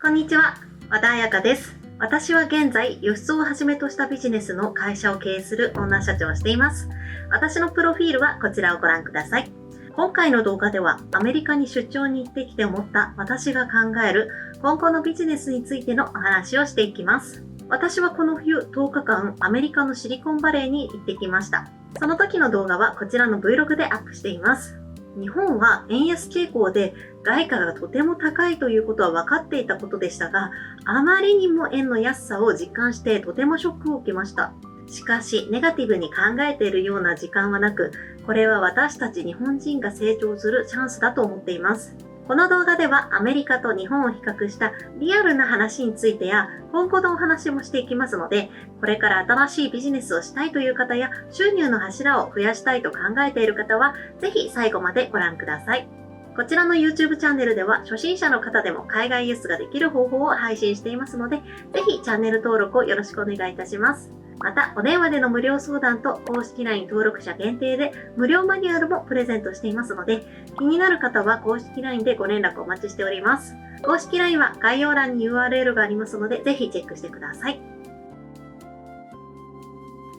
こんにちは、和田彩香です。私は現在、輸出をはじめとしたビジネスの会社を経営するオーナー社長をしています。私のプロフィールはこちらをご覧ください。今回の動画では、アメリカに出張に行ってきて思った私が考える今後のビジネスについてのお話をしていきます。私はこの冬10日間、アメリカのシリコンバレーに行ってきました。その時の動画はこちらの Vlog でアップしています。日本は円安傾向で外貨がとても高いということは分かっていたことでしたが、あまりにも円の安さを実感してとてもショックを受けました。しかし、ネガティブに考えているような時間はなく、これは私たち日本人が成長するチャンスだと思っています。この動画ではアメリカと日本を比較したリアルな話についてや今後のお話もしていきますので、これから新しいビジネスをしたいという方や収入の柱を増やしたいと考えている方はぜひ最後までご覧ください。こちらの YouTube チャンネルでは初心者の方でも海外輸出ができる方法を配信していますので、ぜひチャンネル登録をよろしくお願いいたします。また、お電話での無料相談と公式 LINE 登録者限定で無料マニュアルもプレゼントしていますので、気になる方は公式 LINE でご連絡お待ちしております。公式 LINE は概要欄に URL がありますので、ぜひチェックしてください。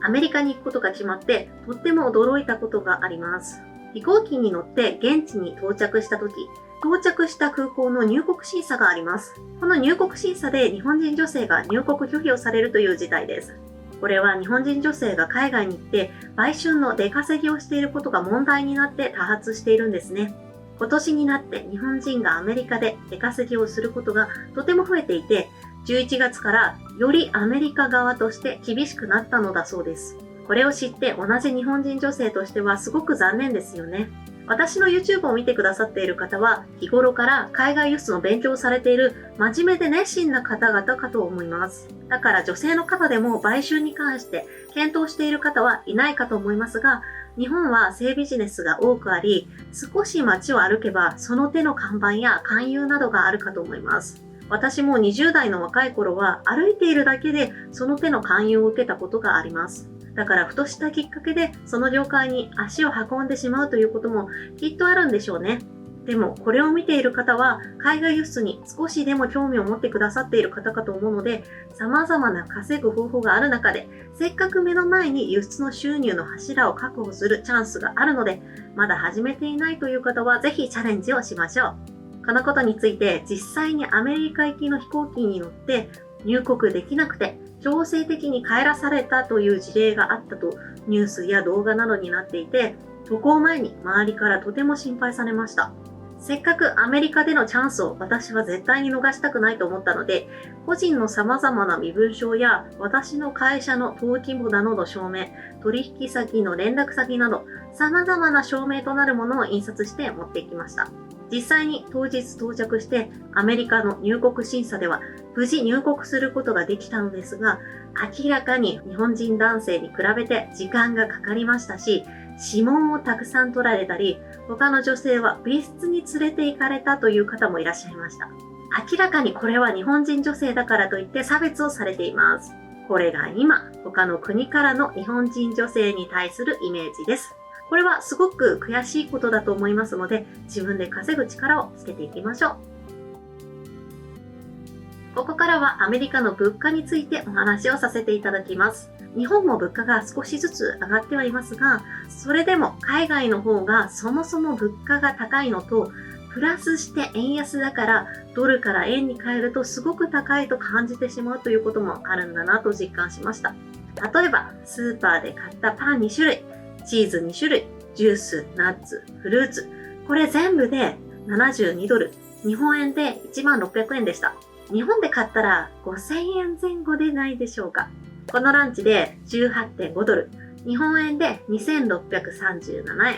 アメリカに行くことが決まって、とっても驚いたことがあります。飛行機に乗って現地に到着した時、到着した空港の入国審査があります。この入国審査で日本人女性が入国拒否をされるという事態です。これは日本人女性が海外に行って売春の出稼ぎをしていることが問題になって多発しているんですね。今年になって日本人がアメリカで出稼ぎをすることがとても増えていて、11月からよりアメリカ側として厳しくなったのだそうです。これを知って同じ日本人女性としてはすごく残念ですよね。私の YouTube を見てくださっている方は日頃から海外輸出の勉強をされている真面目で熱心な方々かと思います。だから女性の方でも売春に関して検討している方はいないかと思いますが、日本は性ビジネスが多くあり、少し街を歩けばその手の看板や勧誘などがあるかと思います。私も20代の若い頃は歩いているだけでその手の勧誘を受けたことがあります。だからふとしたきっかけでその業界に足を運んでしまうということもきっとあるんでしょうね。でもこれを見ている方は海外輸出に少しでも興味を持ってくださっている方かと思うので、様々な稼ぐ方法がある中でせっかく目の前に輸出の収入の柱を確保するチャンスがあるので、まだ始めていないという方はぜひチャレンジをしましょう。このことについて実際にアメリカ行きの飛行機に乗って入国できなくて強制的に帰らされたという事例があったとニュースや動画などになっていて、渡航前に周りからとても心配されました。せっかくアメリカでのチャンスを私は絶対に逃したくないと思ったので、個人の様々な身分証や私の会社の登記簿などの証明、取引先の連絡先など様々な証明となるものを印刷して持っていきました。実際に当日到着してアメリカの入国審査では無事入国することができたのですが、明らかに日本人男性に比べて時間がかかりましたし、指紋をたくさん取られたり、他の女性は別室に連れて行かれたという方もいらっしゃいました。明らかにこれは日本人女性だからといって差別をされています。これが今、他の国からの日本人女性に対するイメージです。これはすごく悔しいことだと思いますので、自分で稼ぐ力をつけていきましょう。ここからはアメリカの物価についてお話をさせていただきます。日本も物価が少しずつ上がってはいますが、それでも海外の方がそもそも物価が高いのと、プラスして円安だからドルから円に変えるとすごく高いと感じてしまうということもあるんだなと実感しました。例えば、スーパーで買ったパン2種類、チーズ2種類、ジュース、ナッツ、フルーツ。これ全部で72ドル。日本円で1600円でした。日本で買ったら5000円前後でないでしょうか。このランチで 18.5 ドル。日本円で2637円。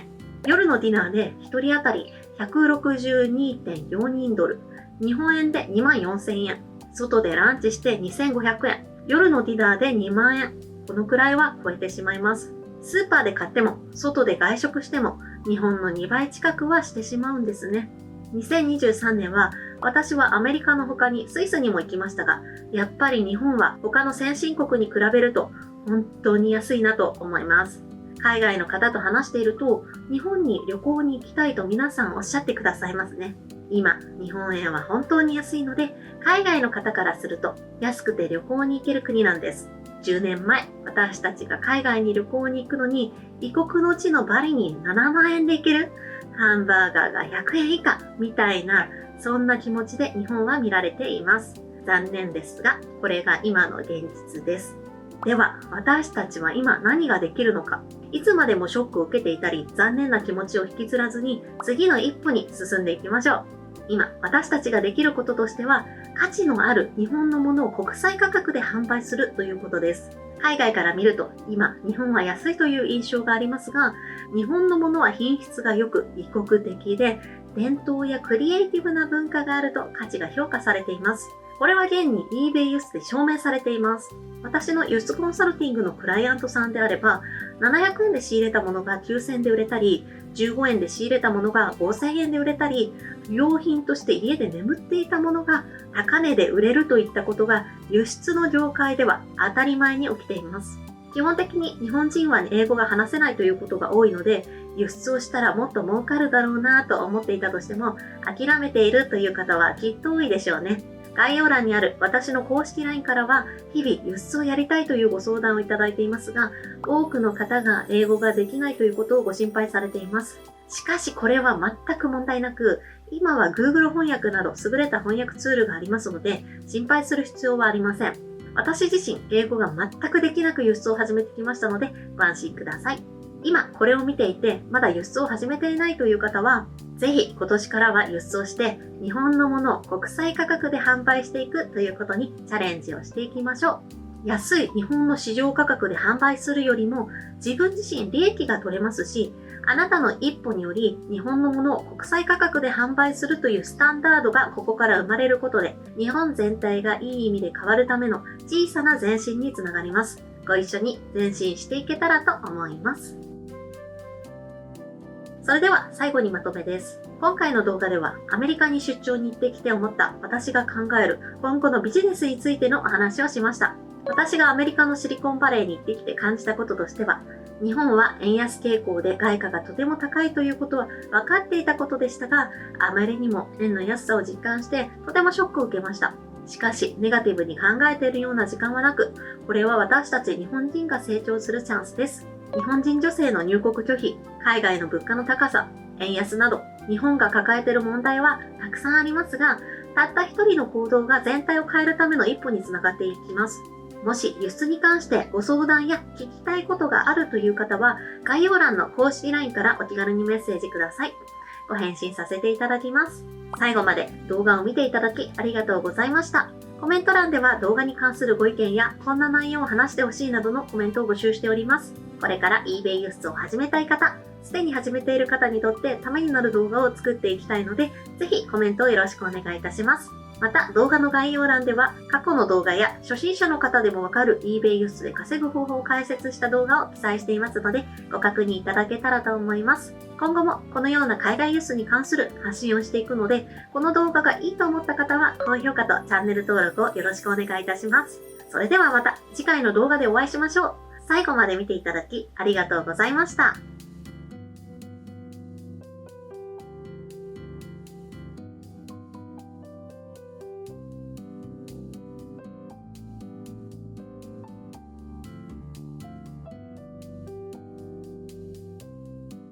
夜のディナーで1人当たり 162.42 ドル。日本円で24,000円。外でランチして2500円。夜のディナーで2万円。このくらいは超えてしまいます。スーパーで買っても、外で外食しても、日本の2倍近くはしてしまうんですね。2023年は、私はアメリカの他にスイスにも行きましたが、やっぱり日本は他の先進国に比べると、本当に安いなと思います。海外の方と話していると、日本に旅行に行きたいと皆さんおっしゃってくださいますね。今、日本円は本当に安いので、海外の方からすると安くて旅行に行ける国なんです。10年前、私たちが海外に旅行に行くのに、異国の地のバリに7万円で行ける、ハンバーガーが100円以下みたいな、そんな気持ちで日本は見られています。残念ですが、これが今の現実です。では、私たちは今何ができるのか。いつまでもショックを受けていたり、残念な気持ちを引きずらずに、次の一歩に進んでいきましょう。今、私たちができることとしては、価値のある日本のものを国際価格で販売するということです。海外から見ると、今、日本は安いという印象がありますが、日本のものは品質が良く、異国的で、伝統やクリエイティブな文化があると価値が評価されています。これは現に eBay 輸出で証明されています。私の輸出コンサルティングのクライアントさんであれば、700円で仕入れたものが9000円で売れたり、15円で仕入れたものが5000円で売れたり、不用品として家で眠っていたものが高値で売れるといったことが輸出の業界では当たり前に起きています。基本的に日本人は英語が話せないということが多いので、輸出をしたらもっと儲かるだろうなと思っていたとしても、諦めているという方はきっと多いでしょうね。概要欄にある私の公式 LINE からは、日々輸出をやりたいというご相談をいただいていますが、多くの方が英語ができないということをご心配されています。しかしこれは全く問題なく、今は Google 翻訳など優れた翻訳ツールがありますので、心配する必要はありません。私自身、英語が全くできなく輸出を始めてきましたので、ご安心ください。今、これを見ていて、まだ輸出を始めていないという方は、ぜひ今年からは輸出をして、日本のものを国際価格で販売していくということにチャレンジをしていきましょう。安い日本の市場価格で販売するよりも、自分自身利益が取れますし、あなたの一歩により日本のものを国際価格で販売するというスタンダードがここから生まれることで、日本全体がいい意味で変わるための小さな前進につながります。ご一緒に前進していけたらと思います。それでは最後にまとめです。今回の動画ではアメリカに出張に行ってきて思った私が考える今後のビジネスについてのお話をしました。私がアメリカのシリコンバレーに行ってきて感じたこととしては、日本は円安傾向で外貨がとても高いということは分かっていたことでしたが、あまりにも円の安さを実感してとてもショックを受けました。しかし、ネガティブに考えているような時間はなく、これは私たち日本人が成長するチャンスです。日本人女性の入国拒否、海外の物価の高さ、円安など、日本が抱えている問題はたくさんありますが、たった一人の行動が全体を変えるための一歩につながっていきます。もし輸出に関してご相談や聞きたいことがあるという方は、概要欄の公式 LINE からお気軽にメッセージください。ご返信させていただきます。最後まで動画を見ていただきありがとうございました。コメント欄では動画に関するご意見やこんな内容を話してほしいなどのコメントを募集しております。これから eBay 輸出を始めたい方、すでに始めている方にとってためになる動画を作っていきたいので、ぜひコメントをよろしくお願いいたします。また動画の概要欄では過去の動画や初心者の方でもわかる eBay 輸出で稼ぐ方法を解説した動画を記載していますので、ご確認いただけたらと思います。今後もこのような海外輸出に関する発信をしていくので、この動画がいいと思った方は高評価とチャンネル登録をよろしくお願いいたします。それではまた次回の動画でお会いしましょう。最後まで見ていただきありがとうございました。